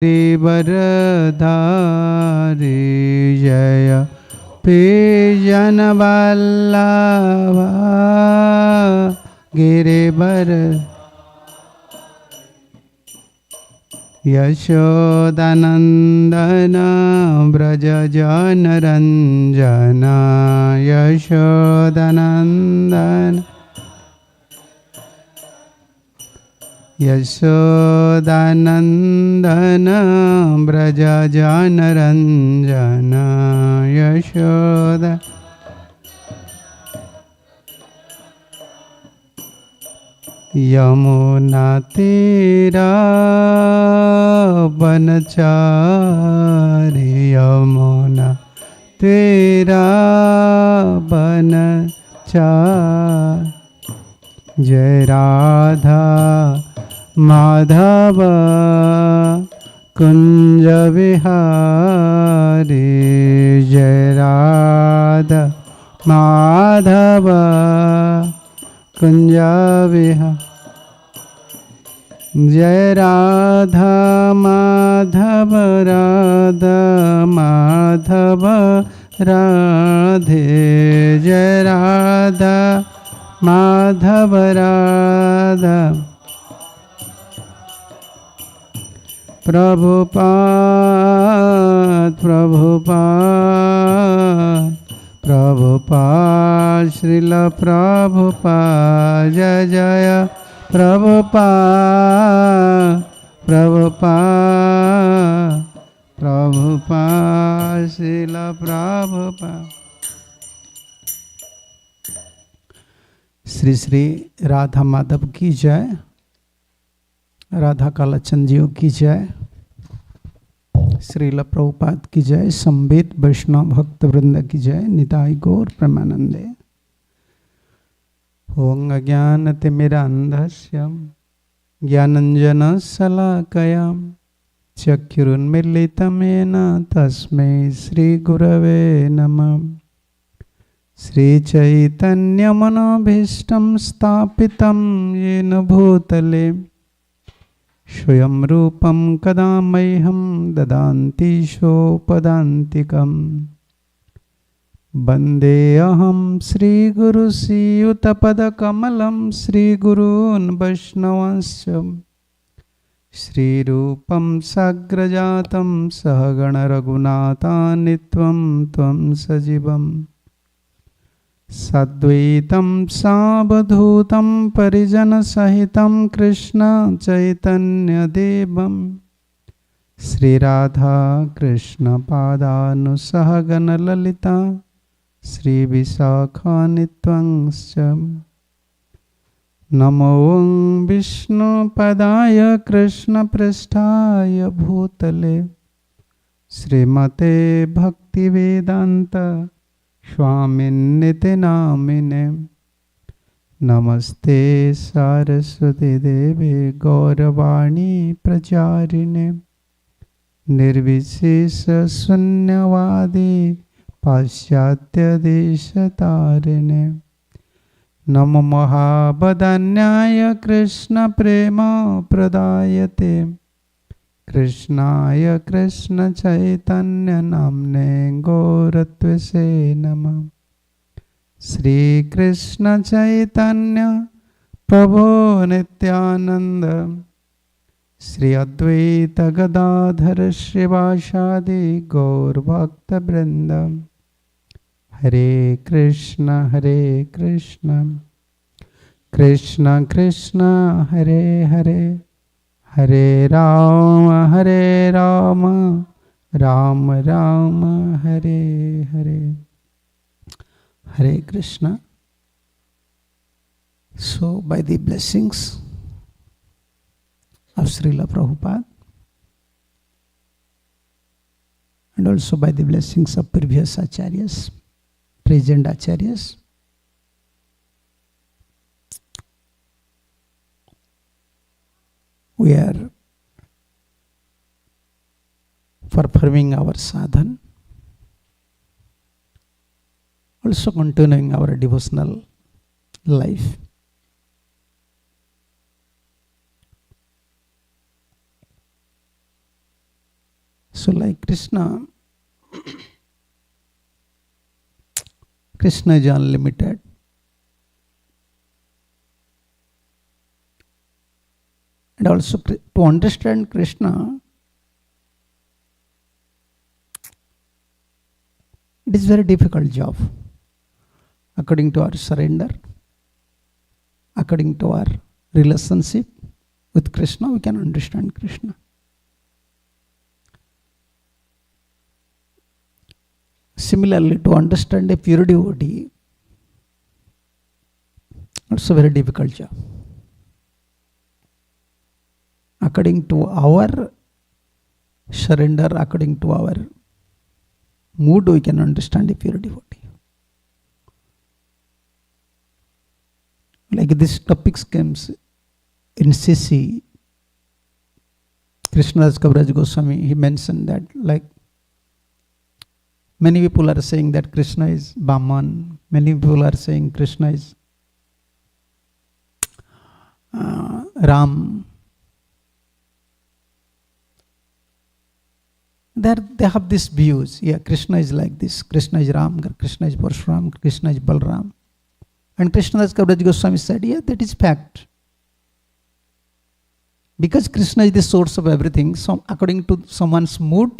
गिरिवरधारी जय पिजन वल्लभा गिरिवर यशोदानंदन व्रज जनरंजन यशोदानंदन यशोदानंदन व्रज जनरंजन यशोदा यमुना तीरा बनचारी यमुना तीरा बनचार जय राधा माधव कुंज विहारी जय राधा माधव कुंज विहारी जय राधा माधव राधा माधव राधे जय राधा माधव राधा प्रभुपाद प्रभुपाद प्रभुपाद श्रील प्रभुपाद जय जय प्रभुपाद प्रभुपाद प्रभुपाद श्रील प्रभुपाद। श्री श्री राधा माधव की जय, राधा कालाचंद जी की जय, श्रील प्रभुपाद की जय, संवेद वैष्णव भक्त वृंद की जय, निताई गौर प्रेमानंदे। ओं अज्ञानतिमिरान्धस्य ज्ञानञ्जनशलाकया चक्षुरुन्मीलितं येन तस्मै श्रीगुरवे नमः। श्रीचैतन्यमनोभीष्टं स्थापितं येन भूतले स्वयं रूपं कदा मह्यं ददान्ति सोपदान्तिकम्। वन्देऽहं श्रीगुरुश्रीयुतपदकमलं श्रीगुरून् वैष्णवांश्च श्रीरूपं साग्रजातं सहगणरघुनाथान्वितं त्वं सजीवं साद्वैतं सावधूतं परिजनसहितं कृष्ण चैतन्यदेवं श्रीराधा कृष्णपादानुसहगणललिता श्रीविशाखान्वितंश्च। नमो विष्णुपदाय कृष्णपृष्ठाय भूतले श्रीमते भक्तिवेदान्त स्वामिन्निति नामिने। नमस्ते सारस्वती देवे गौरवाणी प्रचारिणे निर्विशेष शून्यवादी पाश्चात्य देशतारिणे। नमो महावदान्याय कृष्ण प्रेम प्रदायते कृष्णाय कृष्ण चैतन्य नामने गौरत्वसे नमः। श्री कृष्ण चैतन्य प्रभो नित्यानंद श्री अद्वैत गदाधर श्रीवासादि गौर भक्त वृंद। हरे Krishna Krishna Krishna Hare Hare Hare Ram Ram Ram Hare Hare. Hare Krishna. So by the blessings of Srila Prabhupada and also by the blessings of previous acharyas, present acharyas, we are performing our sadhana, also continuing our devotional life. So like Krishna is unlimited. And also to understand Krishna, it is very difficult job. According to our surrender, according to our relationship with Krishna, we can understand Krishna. Similarly, to understand a pure devotee, it's a very difficult job. According to our surrender, according to our mood, we can understand a pure devotee. Like this topics comes in CC, Krishnadas Kaviraj Goswami, he mentioned that like many people are saying that Krishna is Brahman, many people are saying Krishna is Ram. They have these views. Yeah, Krishna is like this. Krishna is Ram, Krishna is Parshuram, Krishna is Balram. And Krishnadas Kaviraj Goswami said, yeah, that is fact. Because Krishna is the source of everything, so according to someone's mood,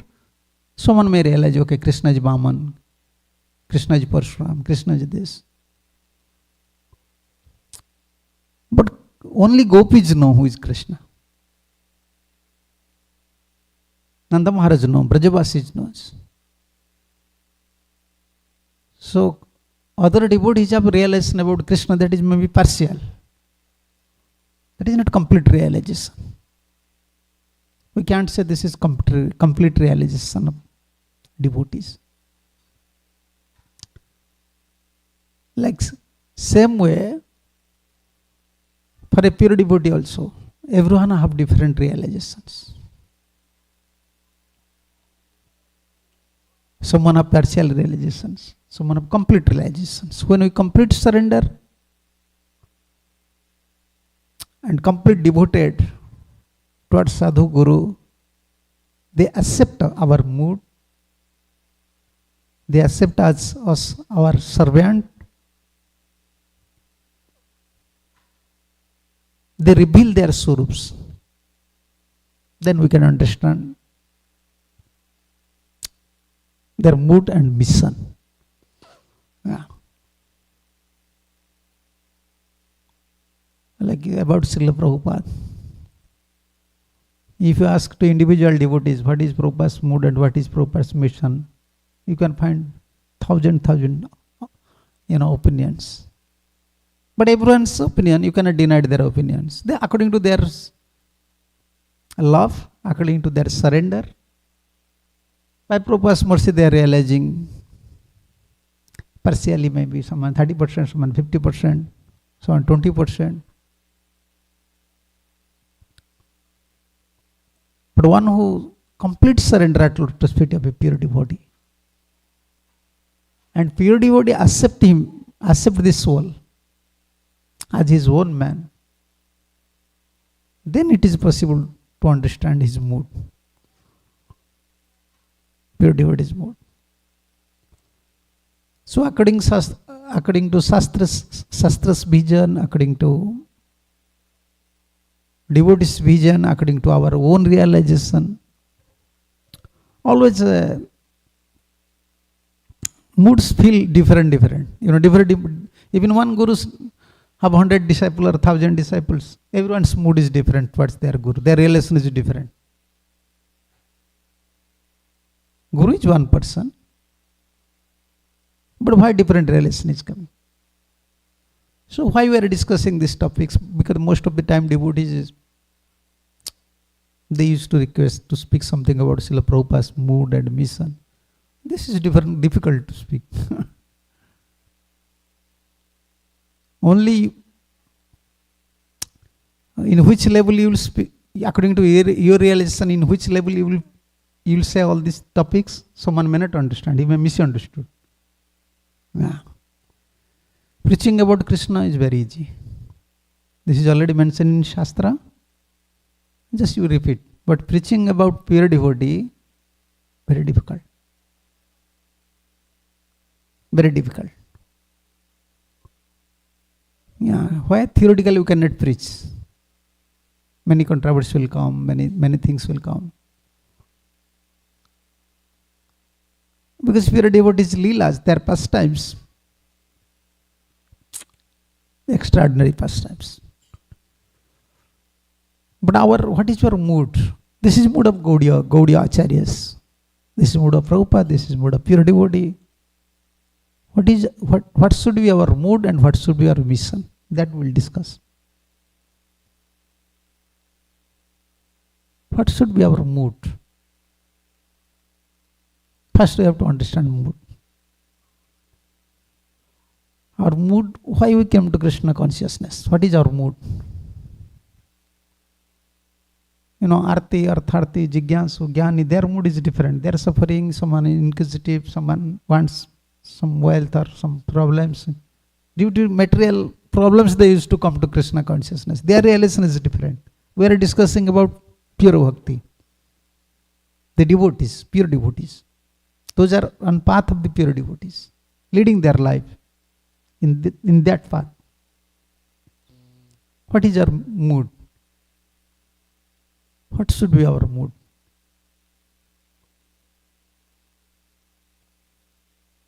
someone may realize, okay, Krishna is Brahman, Krishna is Parshuram, Krishna is this. But only gopis know who is Krishna. Nanda Maharaj knows, Brajavasis knows. So, other devotees have realization about Krishna that is maybe partial. That is not complete realization. We can't say this is complete realization of devotees. Like same way, for a pure devotee also, everyone have different realizations. Someone have partial realizations, someone have complete realizations. When we complete surrender and complete devoted towards Sadhu Guru, they accept our mood, they accept us our servant, they reveal their swarups. Then we can understand their mood and mission. Yeah. Like about Srila Prabhupada. If you ask to individual devotees what is Prabhupada's mood and what is Prabhupada's mission, you can find thousand opinions. But everyone's opinion, you cannot deny their opinions. They, according to their love, according to their surrender, by Prabhupada's mercy, they are realizing partially maybe someone 30%, someone 50%, someone 20%. But one who complete surrender at lotus feet of a pure devotee, and pure devotee accept this soul as his own man, then it is possible to understand his mood. Pure devotee's mood. So according to Shastra's vision, according to devotee's vision, according to our own realization, always moods feel different. Even one guru have 100 disciples or 1,000 disciples. Everyone's mood is different towards their guru. Their relation is different. Guru is one person, but why different relation is coming? So why we are discussing these topics? Because most of the time devotees, they used to request to speak something about Srila Prabhupada's mood and mission. This is difficult to speak. Only in which level you will speak, according to your realization, in which level you will say all these topics, someone may not understand, he may misunderstood. Yeah. Preaching about Krishna is very easy. This is already mentioned in Shastra. Just you repeat. But preaching about pure devotee, Very difficult. Very difficult. Yeah, why theoretically you cannot preach? Many controversies will come, many things will come. Because pure devotees leelas, they are pastimes. Extraordinary pastimes. But what is your mood? This is mood of Gaudiya Acharyas. This is mood of Prabhupada, this is mood of pure devotee. What should be our mood and what should be our mission? That we'll discuss. What should be our mood? First we have to understand mood. Our mood, why we came to Krishna consciousness? What is our mood? Arti, Artharti, Jigyansu, Jnani, their mood is different. They are suffering, someone is inquisitive, someone wants some wealth or some problems. Due to material problems, they used to come to Krishna consciousness. Their realization is different. We are discussing about pure bhakti. The devotees, pure devotees. Those are on path of the pure devotees, leading their life in that path. What is our mood? What should be our mood?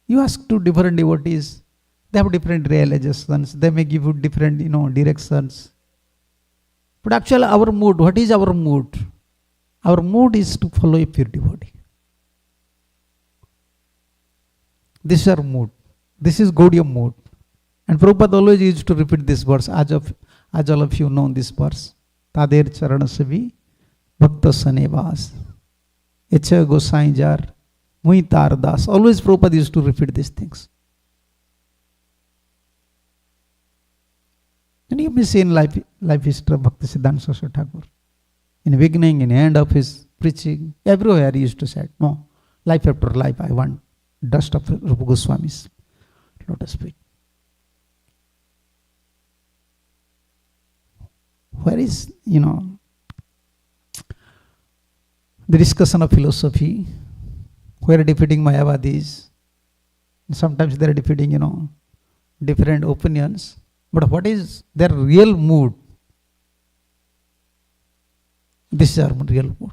You ask to different devotees, they have different realizations, they may give you different, directions. But actually our mood, what is our mood? Our mood is to follow a pure devotee. This is our mood. This is Gaudiya mood. And Prabhupada always used to repeat this verse, as all of you know this verse. Tader charanasavi bhakta sanevas. Echa Gosai jar mui tar das. Always Prabhupada used to repeat these things. And you may see in life history of Bhaktisiddhanta Saraswati Thakur. In the beginning, in the end of his preaching, everywhere he used to say, no, life after life, I want dust of Rupa Goswami's lotus feet. Where is, the discussion of philosophy, where defeating Mayavadis, sometimes they are defeating, different opinions. But what is their real mood? This is our real mood.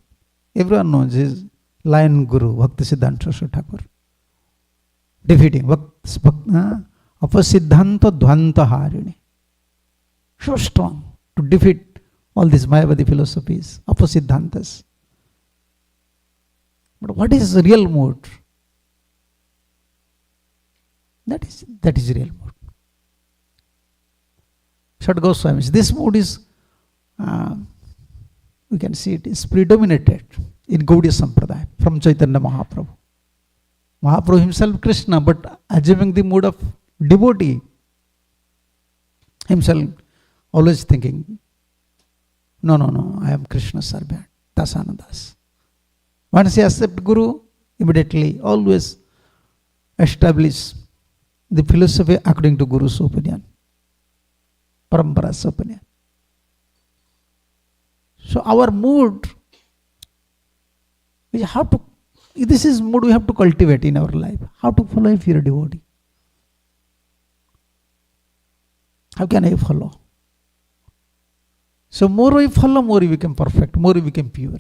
Everyone knows his Lion Guru, Bhaktisiddhanta Saraswati Thakur. Defeating Apasiddhanta Dvanta Harini. So strong to defeat all these Mayavadi philosophies, Apasiddhantas. But what is the real mood? That is real mood. Shat Goswamis, this mood is, we can see it is predominated in Gaudiya Sampradaya from Chaitanya Mahaprabhu. Mahaprabhu himself Krishna, but assuming the mood of devotee, himself always thinking, no, I am Krishna's servant, Dasanadas. Once he accepts Guru, immediately always establish the philosophy according to Guru's opinion, Parampara's opinion. So our mood is this is mood we have to cultivate in our life. How to follow if you are a devotee? How can I follow? So more we follow, more we become perfect, more we become pure.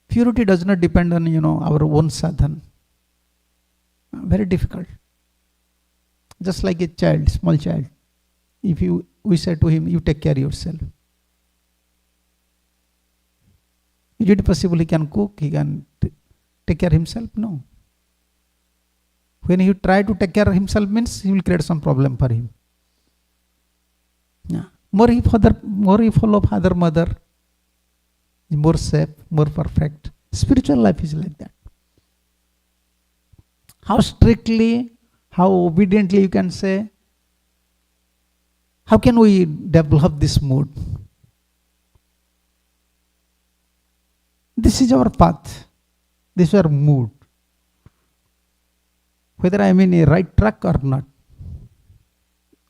Purity does not depend on, our own sadhana. Very difficult. Just like a child, small child. If we say to him, you take care of yourself. Is it possible he can cook, he can take care of himself? No. When he try to take care of himself means he will create some problem for him. Yeah. More he follow father, mother, more safe, more perfect. Spiritual life is like that. How strictly, how obediently you can say, how can we develop this mood? This is our path. This is our mood. Whether I am in a right track or not.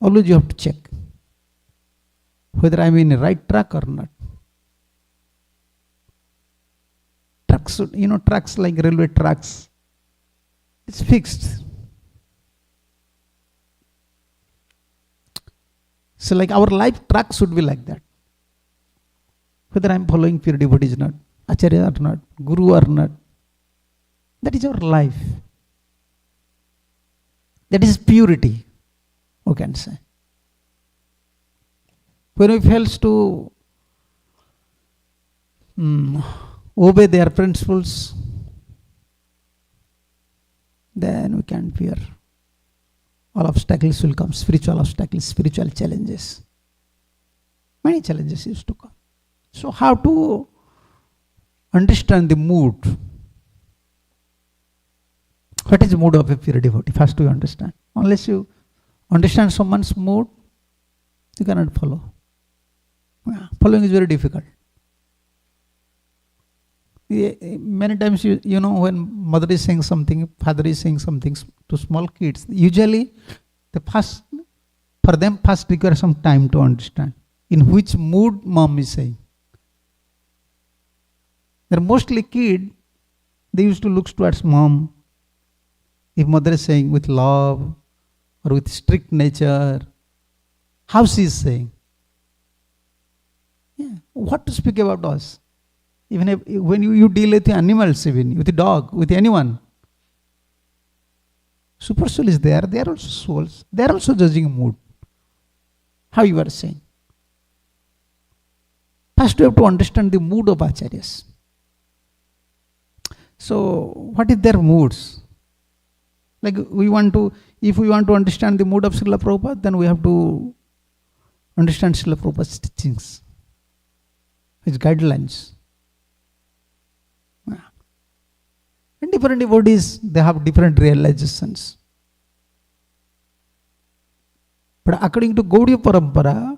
Always you have to check. Whether I am in a right track or not. Tracks tracks, tracks like railway tracks. It's fixed. So like our life track should be like that. Whether I'm following pure devotees or not, Acharya or not, Guru or not, that is our life. That is purity, who can say. When we fail to obey their principles, then we can fear. All obstacles will come, spiritual obstacles, spiritual challenges. Many challenges used to come. So how to understand the mood? What is the mood of a pure devotee? First you understand. Unless you understand someone's mood, you cannot follow. Yeah, following is very difficult. Many times, when mother is saying something, father is saying something to small kids, usually for them first require some time to understand in which mood mom is saying. They're mostly kids, they used to look towards mom. If mother is saying with love or with strict nature, how she is saying. Yeah. What to speak about us? Even when you deal with the animals, even with the dog, with anyone. Super soul is there, they are also souls. They are also judging mood. How you are saying. First you have to understand the mood of acharyas. So, what is their moods? Like if we want to understand the mood of Srila Prabhupada, then we have to understand Srila Prabhupada's teachings, his guidelines. Yeah. And different devotees, they have different realizations. But according to Gaudiya Parampara,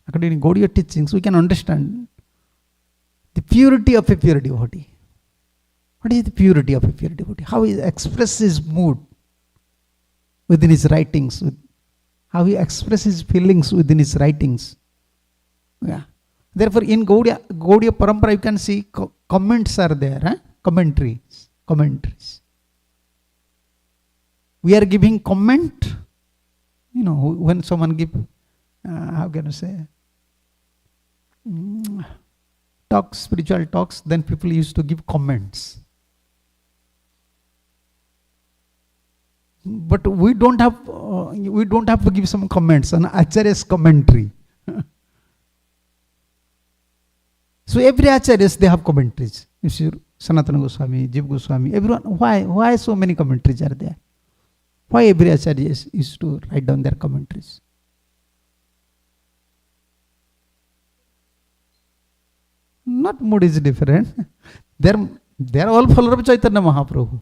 according to Gaudiya teachings, we can understand the purity of a pure devotee. What is the purity of a pure devotee? How he expresses his mood within his writings, how he expresses his feelings within his writings. Yeah. Therefore, in Gaudiya Parampara, you can see comments are there, commentaries. We are giving comment, when someone give, how can I say, talks, spiritual talks, then people used to give comments. But we don't have to give some comments on Acharya's commentary. So every Acharyas, they have commentaries. You see, Sanatana Goswami, Jiva Goswami, everyone. Why so many commentaries are there? Why every Acharya used to write down their commentaries? Not mood is different. They are all followers of Chaitanya Mahaprabhu.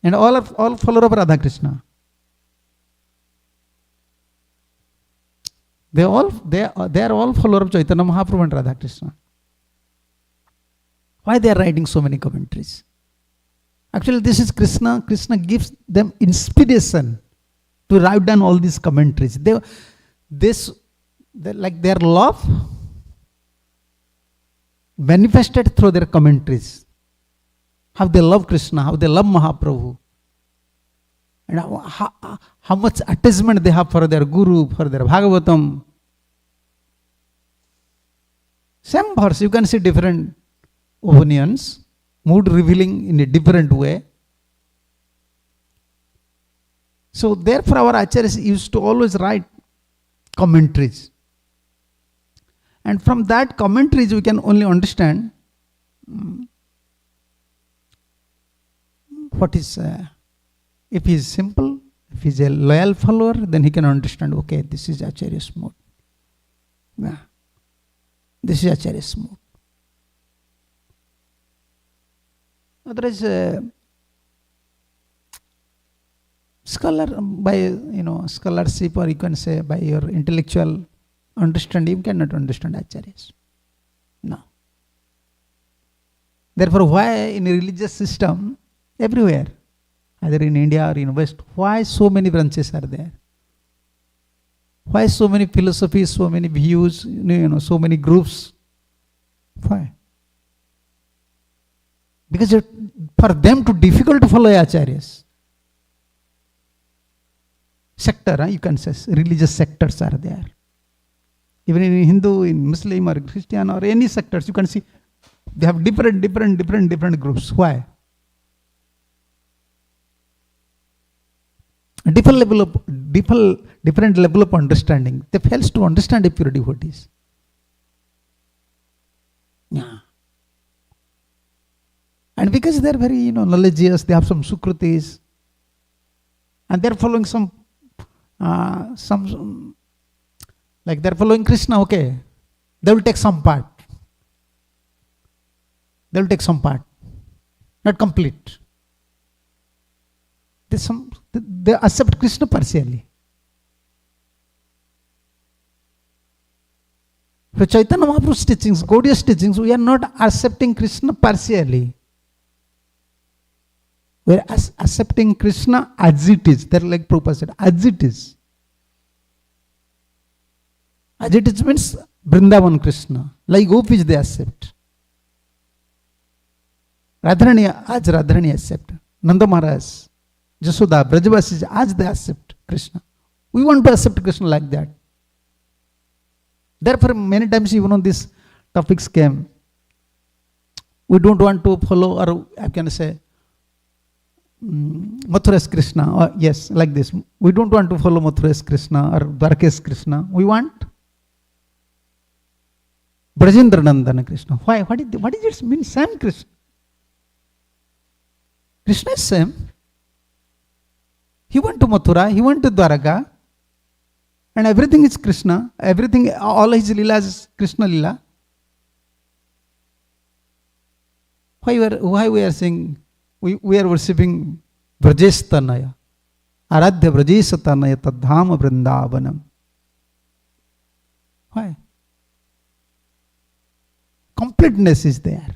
And all followers of Radha Krishna. They are all followers of Chaitanya Mahaprabhu and Radha Krishna. Why they are writing so many commentaries? Actually, this is Krishna. Krishna gives them inspiration to write down all these commentaries. Like their love manifested through their commentaries. How they love Krishna, how they love Mahaprabhu, and how much attachment they have for their Guru, for their Bhagavatam. Same verse, you can see different opinions, mood revealing in a different way. So therefore our acharyas used to always write commentaries. And from that commentaries we can only understand what is, if he is simple, if he is a loyal follower, then he can understand, okay, this is Acharya's mood. Yeah. This is Acharya's mood. Otherwise, scholar, by scholarship, or you can say by your intellectual understanding, you cannot understand Acharyas. No. Therefore, why in a religious system, everywhere, either in India or in West, why so many branches are there? Why so many philosophies, so many views, so many groups? Why? Because for them too difficult to follow acharyas. Sector, you can say, religious sectors are there. Even in Hindu, in Muslim or Christian or any sectors, you can see they have different groups. Why? A different level of understanding. They fails to understand the pure devotees. Yeah. And because they are very, knowledgeous, they have some sukrutis, and they are following some like they are following Krishna. Okay, they will take some part. They will take some part, not complete. They accept Krishna partially. For Chaitanya Mahaprabhu's teachings, Gaudiya's teachings, we are not accepting Krishna partially. We are accepting Krishna as it is. That, like Prabhupada said, as it is. As it is means Vrindavan Krishna. Like gopis they accept. Radharani, as Radharani accept. Nanda Maharaj, Jasoda, Brajavasis, as they accept Krishna. We want to accept Krishna like that. Therefore, many times even on these topics came, we don't want to follow, or I can say, Mathura's Krishna, or yes, like this. We don't want to follow Mathura's Krishna or Dwarka's Krishna. We want Brajendra Nandana Krishna. Why? What does it mean? Same Krishna. Krishna is same. He went to Mathura, he went to Dwaraka, and everything is Krishna. Everything, all his Leelas is Krishna Leela. Why we are saying we are worshipping Brajesh Tanaya, Aradhya Brajesh Tanaya Tadhama Vrindavanam. Why? Completeness is there.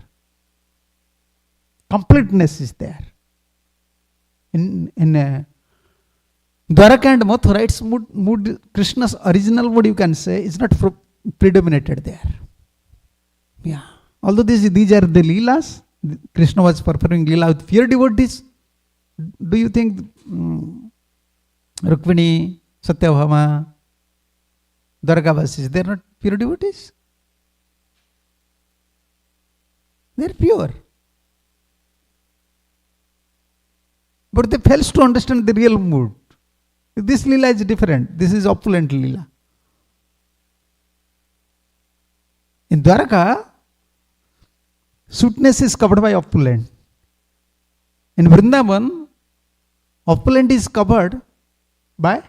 Completeness is there. In Dwaraka and Mathura, it's mood, Krishna's original mood, you can say, is not predominated there. Yeah. Although these are the Leelas, Krishna was performing Leela with pure devotees. Do you think Rukmini, Satyabhama, Dwarkavasis, they are not pure devotees? They are pure. But they fails to understand the real mood. This Leela is different. This is opulent Leela. In Dwaraka, sweetness is covered by opulent. In Vrindavan, opulent is covered by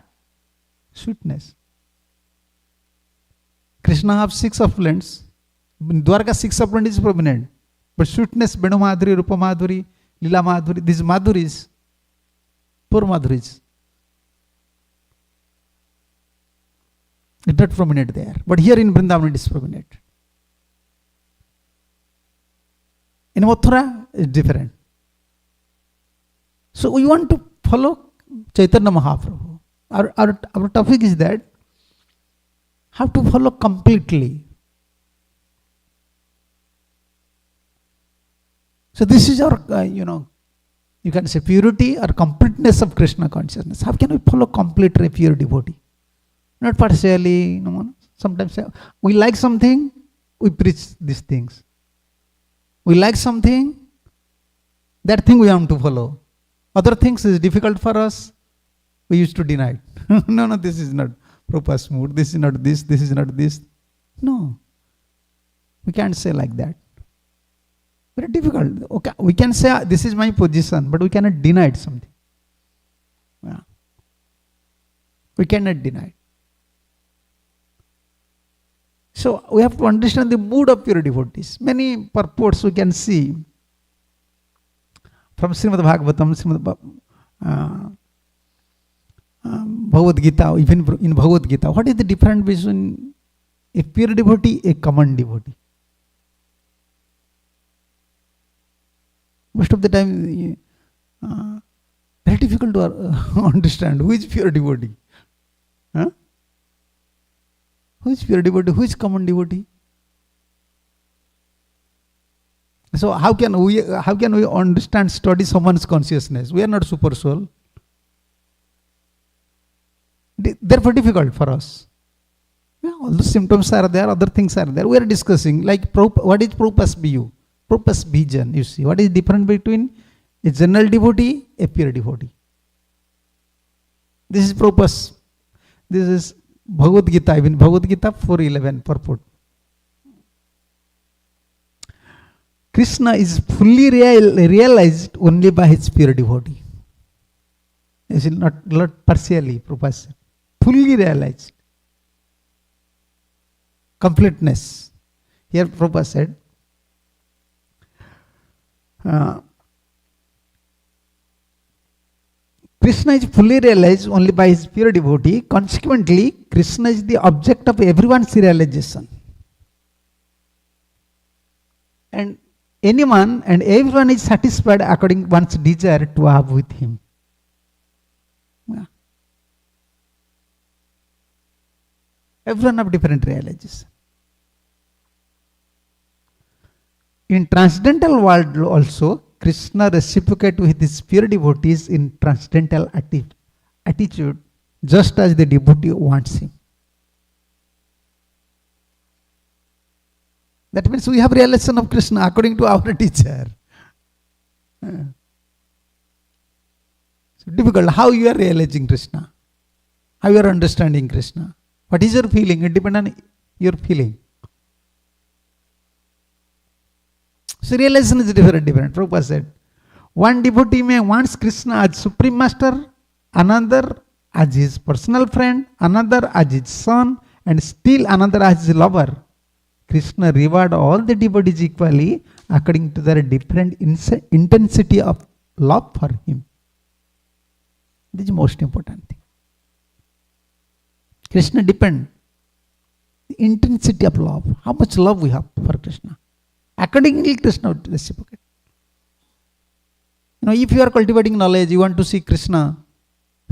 sweetness. Krishna has 6 opulents. In Dwaraka, 6 opulent is prominent. But sweetness, Benu Madhuri, Rupa Madhuri, Leela Madhuri, these Madhuris, poor Madhuris, it's not prominent there. But here in Vrindavan it is prominent. In Mathura, it's different. So we want to follow Chaitanya Mahaprabhu. Our topic is that how to follow completely. So this is our, you can say purity or completeness of Krishna consciousness. How can we follow complete pure devotee? Not partially. Sometimes we like something, we preach these things. We like something, that thing we want to follow. Other things is difficult for us, we used to deny it. No, this is not Prabhupada's mood, this is not this is not this. No. We can't say like that. Very difficult. Okay, we can say this is my position, but we cannot deny it something. Yeah. We cannot deny it. So we have to understand the mood of pure devotees. Many purports we can see from Srimad Bhagavatam, Bhagavad Gita, even in Bhagavad Gita. What is the difference between a pure devotee, a common devotee? Most of the time, very difficult to understand who is pure devotee. Huh? Who is pure devotee? Who is common devotee? So how can we understand, study someone's consciousness? We are not super soul. Therefore difficult for us. Yeah, all the symptoms are there, other things are there. We are discussing like what is purpose view, purpose vision. You see, what is different between a general devotee, a pure devotee. This is purpose. This is Bhagavad Gita, even Bhagavad Gita 4:11 purport. Krishna is fully realized only by his pure devotee. Is it not partially, Prabhupada said. Fully realized. Completeness. Here Prabhupada said, Krishna is fully realized only by his pure devotee. Consequently, Krishna is the object of everyone's realization. And anyone and everyone is satisfied according to one's desire to have with him. Yeah. Everyone have different realization. In transcendental world also, Krishna reciprocate with his pure devotees in transcendental attitude, just as the devotee wants him. That means we have realization of Krishna according to our teacher. So difficult. How you are realizing Krishna? How you are understanding Krishna? What is your feeling? It depends on your feeling. So realization is different. Prabhupada said, one devotee may wants Krishna as Supreme Master, another as his personal friend, another as his son, and still another as his lover. Krishna reward all the devotees equally according to their different intensity of love for him. This is the most important thing. Krishna depends the intensity of love, how much love we have for Krishna. Accordingly, Krishna will reciprocate. If you are cultivating knowledge, you want to see Krishna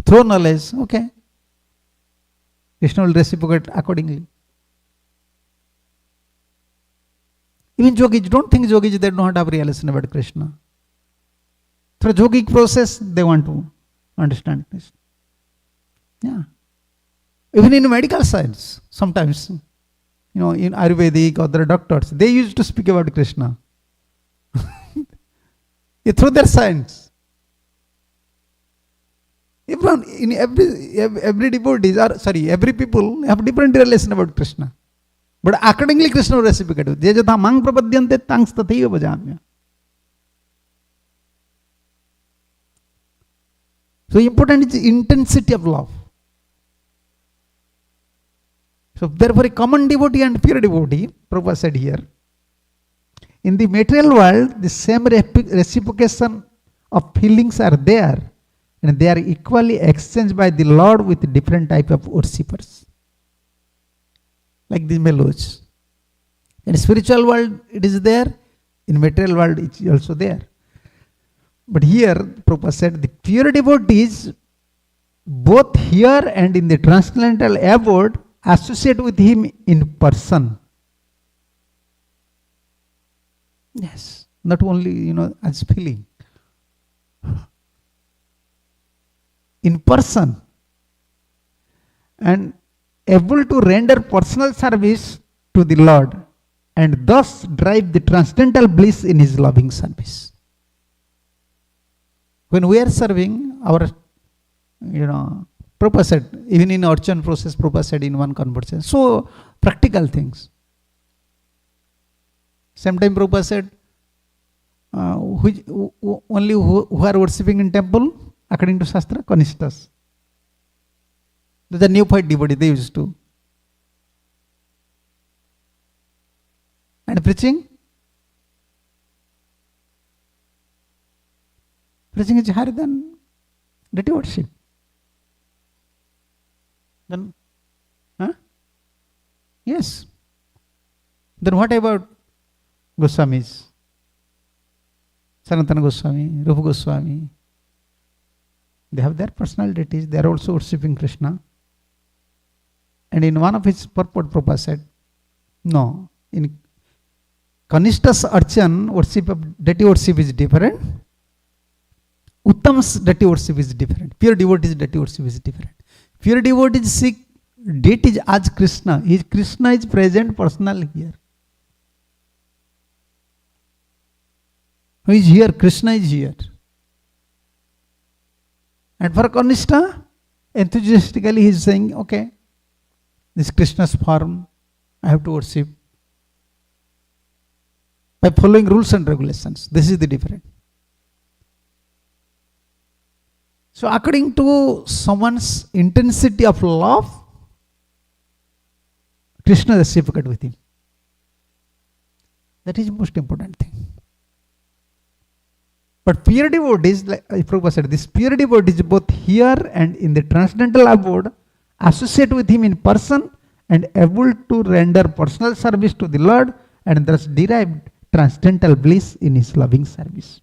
through knowledge, okay. Krishna will reciprocate accordingly. Even yogis, don't think yogis, they don't have realization about Krishna. Through yogic process, they want to understand Krishna. Yeah. Even in medical science, sometimes, in Ayurvedic, other doctors, they used to speak about Krishna. Through their science. Everyone, in every devotees, every people have different relation about Krishna. But accordingly, Krishna will reciprocate. Je jatha mang prapadyante tangs tathaiva bhajamya. So important is intensity of love. So therefore a common devotee and pure devotee, Prabhupada said here, in the material world, the same reciprocation of feelings are there, and they are equally exchanged by the Lord with different type of worshippers. Like the mellows. In spiritual world, it is there. In material world, it is also there. But here, Prabhupada said, the pure devotees, both here and in the transcendental abode, associate with him in person. Yes, not only, as feeling. In person. And able to render personal service to the Lord and thus drive the transcendental bliss in his loving service. When we are serving, our, Prabhupada said, even in Archan process, Prabhupada said in one conversation, so practical things. Sometime Prabhupada said, only who are worshipping in temple, according to Shastra, Kanishtas. The neophyte devotee, they used to. And preaching? Preaching is higher than deity worship. Then, yes. Then what about Goswamis? Sanatana Goswami, Rupa Goswami. They have their personal deities, they are also worshipping Krishna. And in one of his purport, Prabhupada said, no, in Kanishta's archan worship of deity worship is different. Uttam's deity worship is different. Pure devotee's deity worship is different. Pure devotees seek deity as Krishna. Krishna is present personal here. Who is here? Krishna is here. And for Kanishta, enthusiastically he is saying, okay, this Krishna's form, I have to worship by following rules and regulations. This is the difference. So according to someone's intensity of love, Krishna is reciprocate with him. That is the most important thing. But pure devotees, like Prabhupada said, this pure devotees both here and in the transcendental abode associate with him in person and able to render personal service to the Lord and thus derive transcendental bliss in his loving service.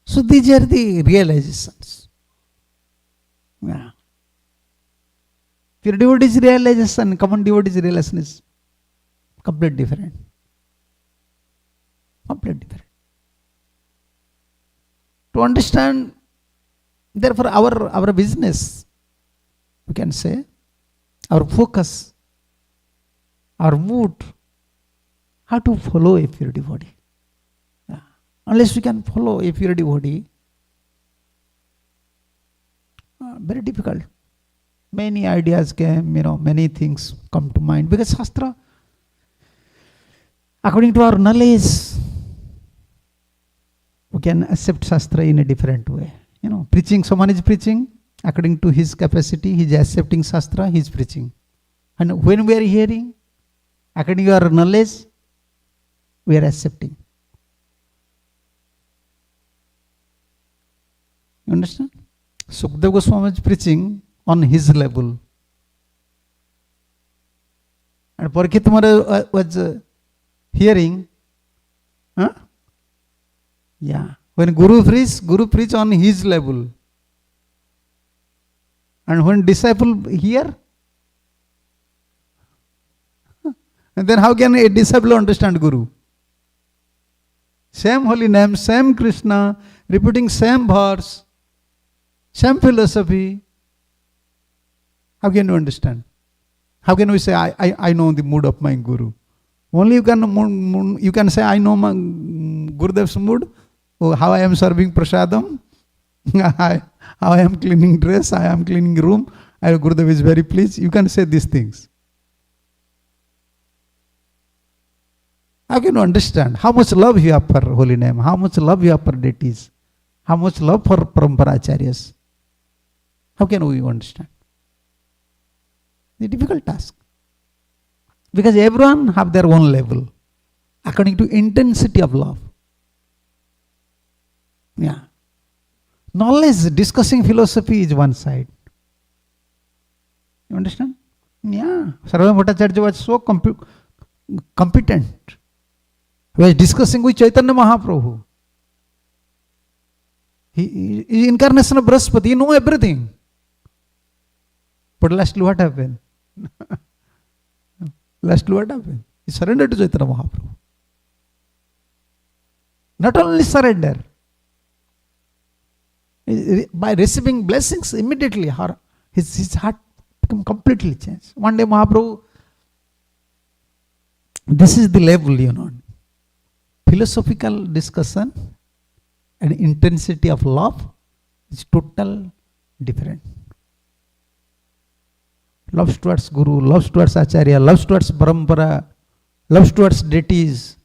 So these are the realizations. Yeah. Pure devotees realization, common devotees realization is completely different. Completely different. To understand, therefore, our business, we can say, our focus, our mood, how to follow a pure devotee. Yeah. Unless we can follow a pure devotee, very difficult. Many ideas came, many things come to mind. Because Shastra, according to our knowledge, we can accept Shastra in a different way. Preaching, someone is preaching, according to his capacity, he is accepting Shastra, he is preaching. And when we are hearing, according to our knowledge, we are accepting. You understand? Sukadeva Goswami is preaching on his level. And Parikshit Maharaj was hearing. Yeah. When Guru preach on his level. And when disciple hear, and then how can a disciple understand Guru? Same holy name, same Krishna, repeating same verse, same philosophy. How can you understand? How can we say, I know the mood of my Guru? Only you can say, I know my Gurudev's mood, how I am serving prasadam, how I am cleaning dress, I am cleaning room, Gurudev is very pleased. You can say these things. How can you understand how much love you have for holy name, how much love you have for deities, how much love for Paramparacharyas? How can we understand? It's a difficult task. Because everyone have their own level, according to intensity of love. Yeah. Knowledge, discussing philosophy is one side. You understand? Yeah. Sarvabhauma Bhattacharya was so competent. He was discussing with Chaitanya Mahaprabhu. He is incarnation of Brahaspati. He knows everything. But lastly what happened? Lastly what happened? He surrendered to Chaitanya Mahaprabhu. Not only surrender, by receiving blessings immediately, his heart became completely changed. One day Mahaprabhu, this is the level, philosophical discussion and intensity of love is total different. Love towards Guru, love towards Acharya, love towards Parampara, love towards deities,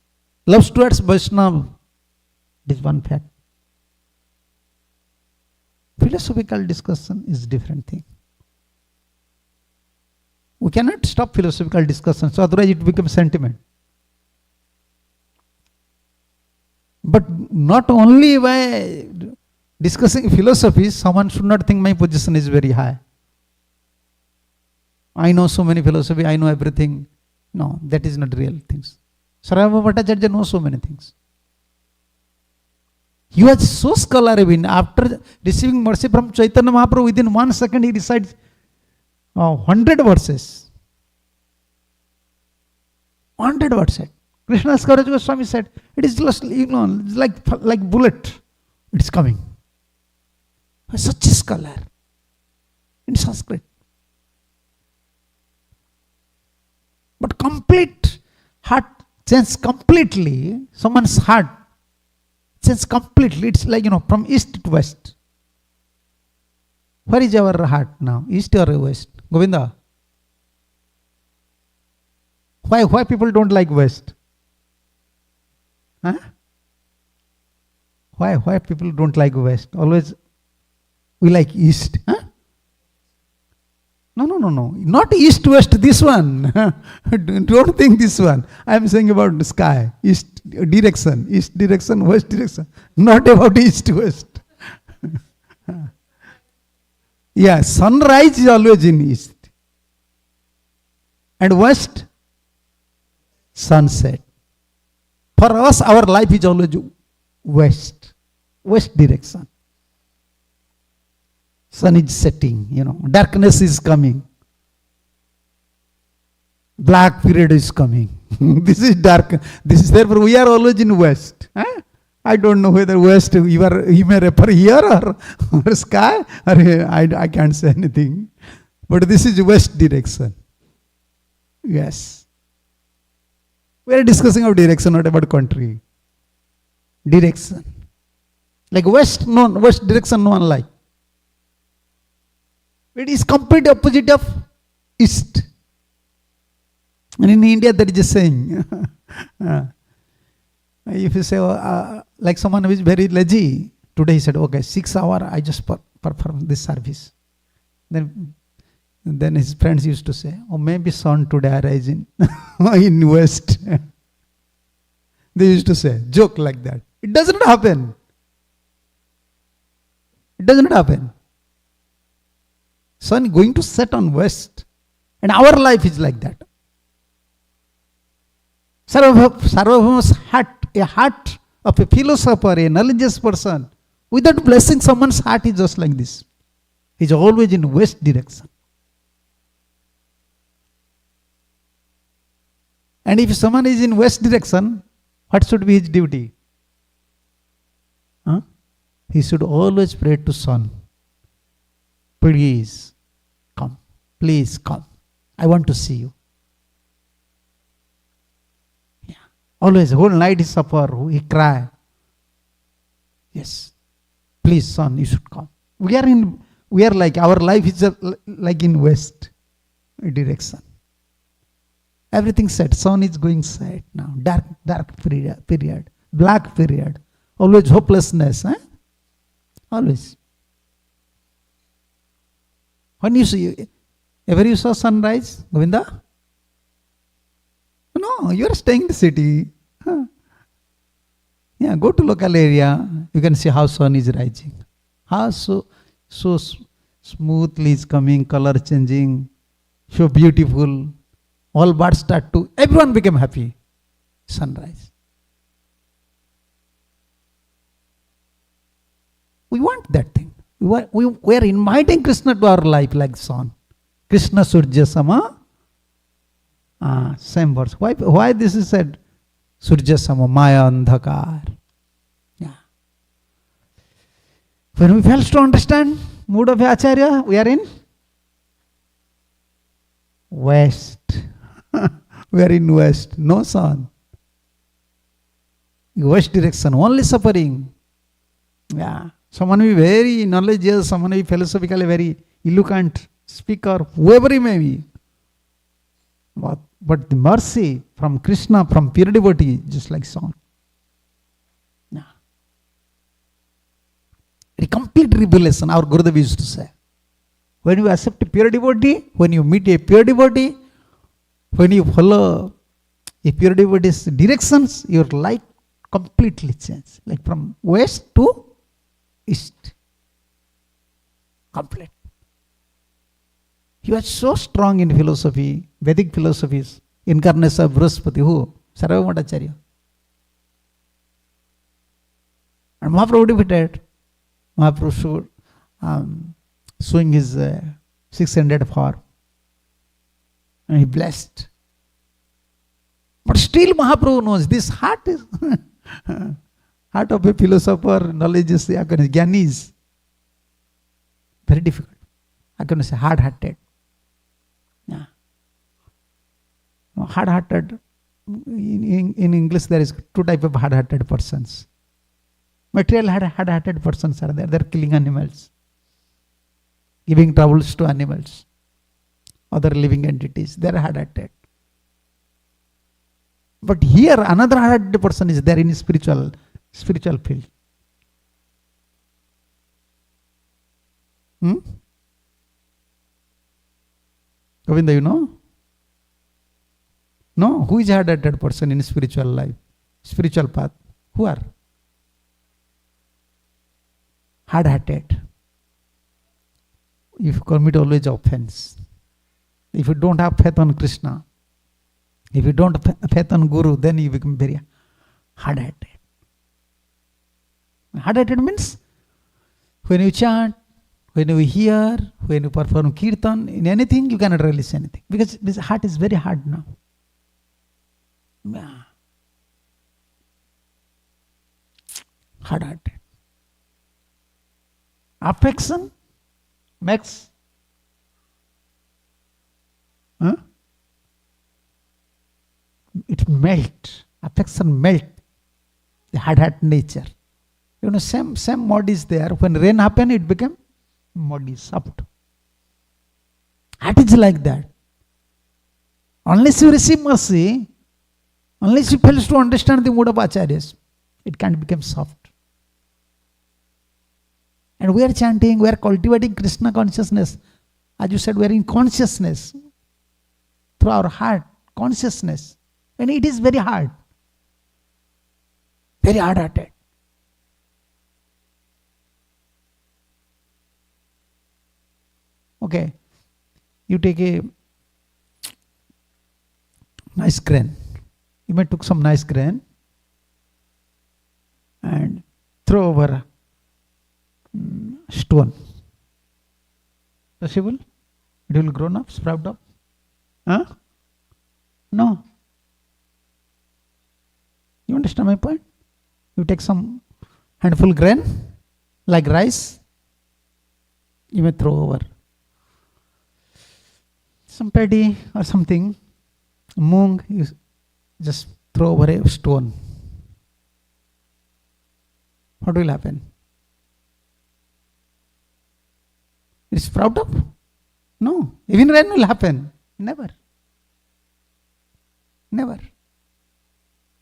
love towards Vaishnava. It is one fact. Philosophical discussion is different thing. We cannot stop philosophical discussion, so otherwise it becomes sentiment. But not only by discussing philosophy, someone should not think my position is very high. I know so many philosophy, I know everything. No, that is not real things. Sarvabhauma Bhattacharya knows so many things. He was so scholarly. After receiving mercy from Chaitanya Mahaprabhu, within 1 second he recites 100 verses. 100 words said. Krishnadas Kaviraj Goswami said, it is just, it's like bullet. It is coming. Such a scholar in Sanskrit. But complete heart change completely. Someone's heart change completely. It's like, from east to west. Where is our heart now? East or west? Govinda? Why people don't like west? Huh? Why people don't like west? Always we like east. Huh? No. Not east-west, this one. Don't think this one. I am saying about the sky. East direction, west direction. Not about east-west. Yeah, sunrise is always in east. And west, sunset. For us, our life is always west direction. Sun is setting, darkness is coming. Black period is coming. This is dark. Therefore we are always in west. Huh? I don't know whether west you may refer here or sky, or I can't say anything. But this is west direction. Yes. We are discussing about direction, not about country. Direction. Like west direction no one like. It is complete opposite of east. And in India there is a saying. If you say, like someone who is very lazy, today he said, okay, 6 hours I just perform this service. Then his friends used to say, oh, maybe sun today arise in west. They used to say, joke like that. It doesn't happen. It doesn't happen. Sun going to set on west. And our life is like that. Sarvabhauma's heart, a heart of a philosopher, a knowledgeous person, without blessing someone's heart is just like this. He's always in west direction. And if someone is in west direction, what should be his duty? He should always pray to sun. Please come. Please come. I want to see you. Yeah. Always, whole night he suffer, he cry. Yes. Please, son, you should come. We are like, our life is like in west direction. Everything set. Sun is going set now. Dark period. Black period. Always hopelessness. Always. When you see, ever you saw sunrise, Govinda? No, you are staying in the city. Yeah, go to local area. You can see how sun is rising. How so smoothly is coming, color changing, so beautiful. All birds start to, everyone became happy. Sunrise. We want that thing. We are inviting Krishna to our life like sun. Krishna Surya Sama. Same verse. Why this is said? Surya Sama Maya Andhakar. Yeah. When we fail to understand mood of Acharya, we are in west. We are in west. No sun. West direction. Only suffering. Yeah. Someone will be very knowledgeable, someone will be philosophically very eloquent speaker, whoever he may be. But the mercy from Krishna, from pure devotee, just like sun. Yeah. A complete revelation, our Gurudev used to say. When you accept a pure devotee, when you meet a pure devotee, when you follow a pure devotee's directions, your life completely changes. Like from west to east. Complete. He was so strong in philosophy, Vedic philosophies, incarnation of Brihaspati, who? Sarvabhauma Acharya. And Mahaprabhu defeated. Mahaprabhu showing his 600 form. And he blessed. But still Mahaprabhu knows this heart is heart of a philosopher, knowledge is Jnani is very difficult. I can say hard-hearted. Yeah. Hard-hearted. In English there is two types of hard-hearted persons. Material hard-hearted persons are there. They are killing animals, giving troubles to animals, other living entities. They are hard-hearted. But here another hard-hearted person is there in spiritual field. Govinda, you know? No, who is a hard-hearted person in spiritual life, spiritual path? Who are? Hard-hearted. If you commit always offense, if you don't have faith on Krishna, if you don't have faith on Guru, then you become very hard-hearted. Hard-hearted means when you chant, when you hear, when you perform kirtan, in anything, you cannot release anything. Because this heart is very hard now. Yeah. Hard-hearted. Affection makes it melt. Affection melt the hard-hearted nature. You know, same mud is there. When rain happen, it became muddy, soft. Heart is like that. Unless you receive mercy, unless you fail to understand the mood of acharyas, it can't become soft. And we are chanting, we are cultivating Krishna consciousness. As you said, we are in consciousness through our heart, consciousness. And it is very hard. Very hard-hearted. Okay, you take a nice grain. You may took some nice grain and throw over a stone. Possible? It will grow up, sprout up? Huh? No. You understand my point? You take some handful grain, like rice, you may throw over some paddy or something, moong, you just throw over a stone. What will happen? It sprout up? No. Even rain will happen. Never. Never.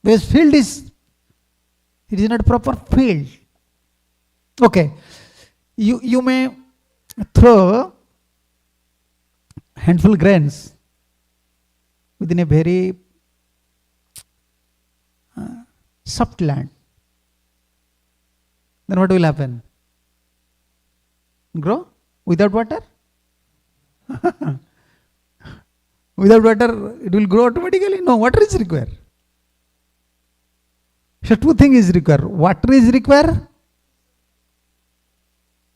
Because field is, it is not proper field. Okay. You may throw handful grains within a very soft land. Then what will happen? Grow? Without water? Without water, it will grow automatically? No, water is required. So two things is required. Water is required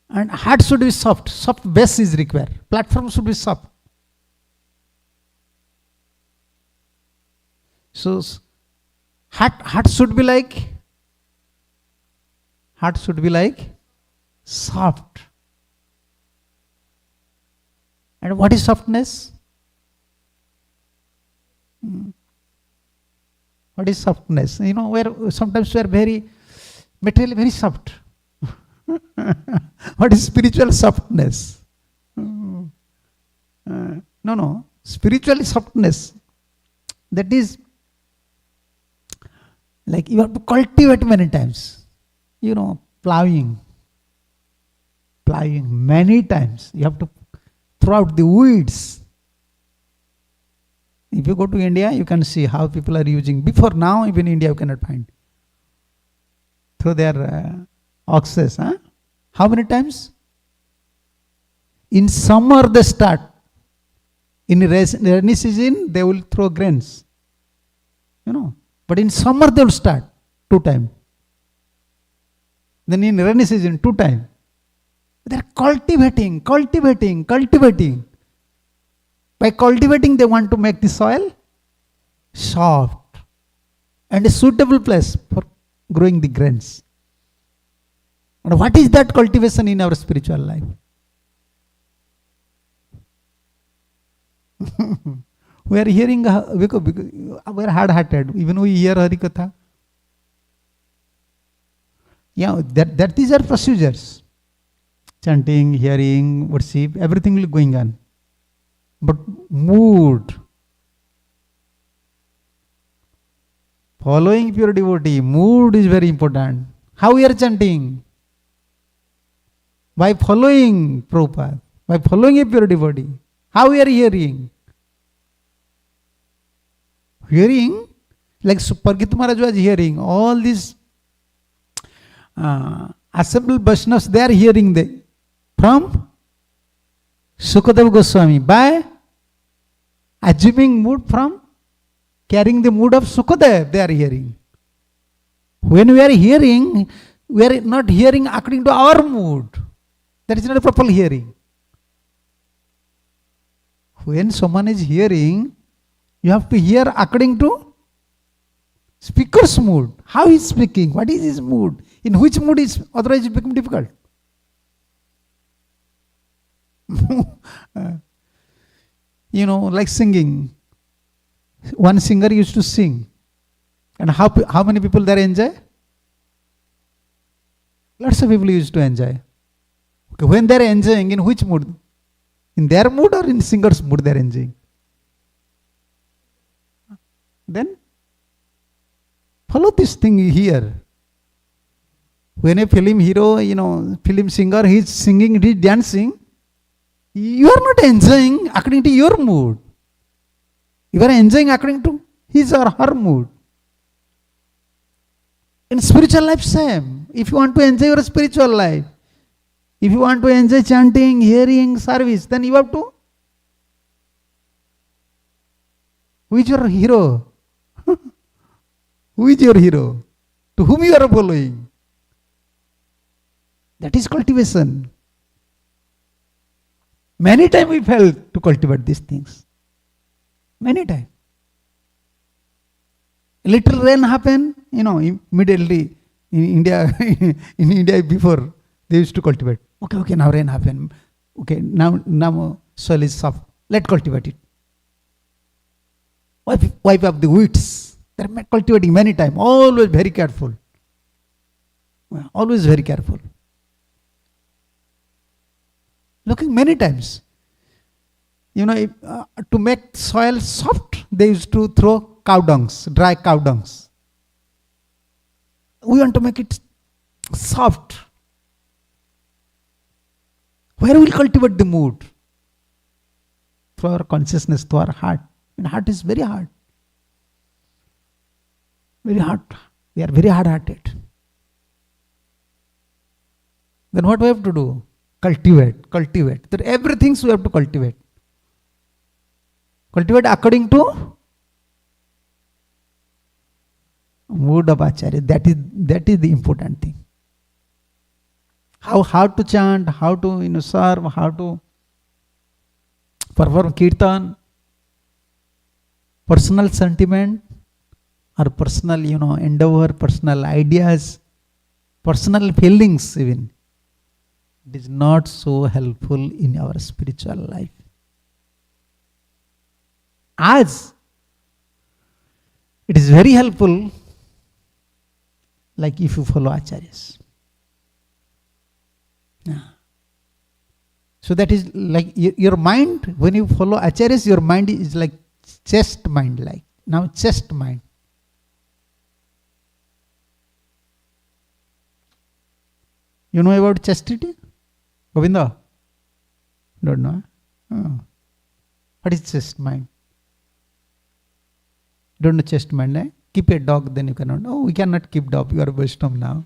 and heart should be soft. Soft base is required. Platform should be soft. So heart should be like soft. And what is softness? What is softness? You know, where sometimes we are very materially very soft. What is spiritual softness? No. Spiritual softness, that is like you have to cultivate many times. You know, plowing many times. You have to throw out the weeds. If you go to India, you can see how people are using. Before now, even India you cannot find. Through their oxes. Huh? How many times? In summer they start. In rainy season, they will throw grains. You know. But in summer they will start 2 times. Then in rainy season, 2 times. They are cultivating. By cultivating, they want to make the soil soft. and a suitable place for growing the grains. And what is that cultivation in our spiritual life? We are hearing, we are hard-hearted. Even we hear Harikatha. Yeah, these are procedures. Chanting, hearing, worship, everything will going on. But mood, following pure devotee, mood is very important. How we are chanting? By following Prabhupada, by following a pure devotee. How we are hearing? Hearing, like Pargit Maharaj was hearing, all these assembled Vaishnavas, they are hearing from Sukadeva Goswami by assuming mood from carrying the mood of Sukadeva, they are hearing. When we are hearing, we are not hearing according to our mood. That is not a proper hearing. When someone is hearing, you have to hear according to speaker's mood. How he is speaking, what is his mood, in which mood is, otherwise it becomes difficult. Like singing. One singer used to sing. And how many people there enjoy? Lots of people used to enjoy. Okay, when they are enjoying, in which mood? In their mood or in singer's mood they are enjoying? Then follow this thing here. When a film hero, film singer, he is singing, he is dancing, you are not enjoying according to your mood. You are enjoying according to his or her mood. In spiritual life, same. If you want to enjoy your spiritual life, if you want to enjoy chanting, hearing, service, then you have to. Who is your hero? Who is your hero? To whom you are following? That is cultivation. Many times we failed to cultivate these things. Many times. Little rain happened, immediately in India, before they used to cultivate. Okay, now rain happened. Okay, now soil is soft. Let's cultivate it. Wipe up the weeds. They are cultivating many times. Always very careful. Always very careful. Looking many times. To make soil soft, they used to throw cow dungs, dry cow dungs. We want to make it soft. Where will cultivate the mood? Through our consciousness, to our heart. And heart is very hard. Very hard. We are very hard-hearted. Then what we have to do? Cultivate. There are everything we have to cultivate. Cultivate according to mood of Acharya. That is the important thing. How to chant, how to serve, how to perform kirtan, personal sentiment or personal endeavor, personal ideas, personal feelings even. It is not so helpful in our spiritual life. As it is very helpful, like if you follow Acharyas. So that is like your mind, when you follow Acharyas, your mind is like chest mind, like. Now chest mind. You know about chastity? Govinda? Don't know? Oh. What is chest mind? Don't know chest mind, eh? Keep a dog, then you cannot. Oh, we cannot keep dog. You are Vaishnava now.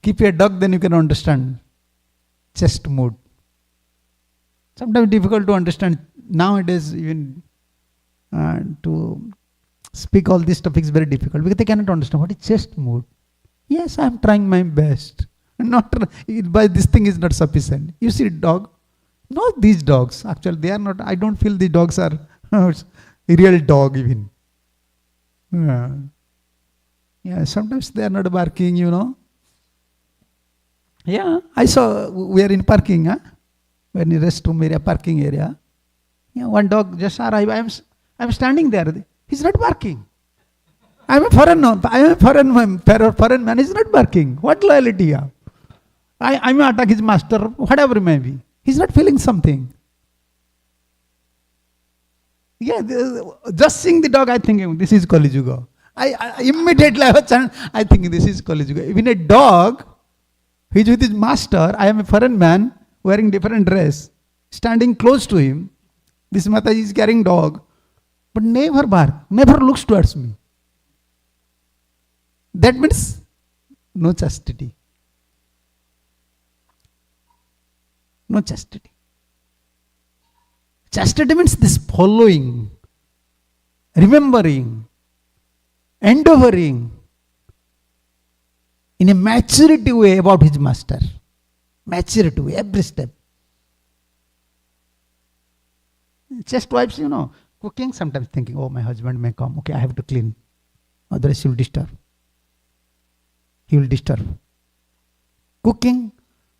Keep a dog, then you can understand chest mood. Sometimes difficult to understand. Nowadays, even to speak all these topics very difficult because they cannot understand what is chest mood. Yes, I am trying my best. Not by this thing is not sufficient. You see dog, not these dogs. Actually, they are not. I don't feel the dogs are real dog even. Yeah, sometimes they are not barking, Yeah, I saw, we are in parking, huh? We're in restroom area, parking area. Yeah, one dog just arrived. I'm standing there. He's not barking. I'm a foreign man. He's not barking. What loyalty you have? I may attack his master, whatever it may be. He's not feeling something. Yeah, just seeing the dog, I think this is Kali Yuga. I immediately have a chance. I think this is Kali Yuga. Even a dog, he is with his master. I am a foreign man wearing different dress, standing close to him. This Mataji is carrying dog, but never bark, never looks towards me. That means no chastity. No chastity. Chastity means this following, remembering, endeavoring in a maturity way about his master. Maturity way, every step. Just wives, cooking, sometimes thinking, oh, my husband may come. Okay, I have to clean. Otherwise, he will disturb. He will disturb. Cooking,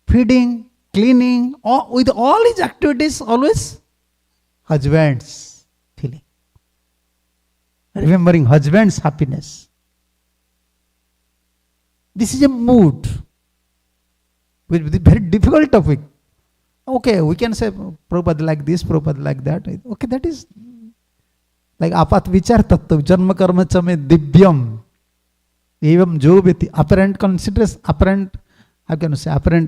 feeding, cleaning, with all his activities, always husband's feeling. Remembering husband's happiness. This is a mood. With a very difficult topic. Okay, we can say Prabhupada like this, Prabhupada like that. Okay, that is like apat vichar tattva, janma karma chame divyam. Evam jo vyati, apparent considers, apparent, how can you say, apparent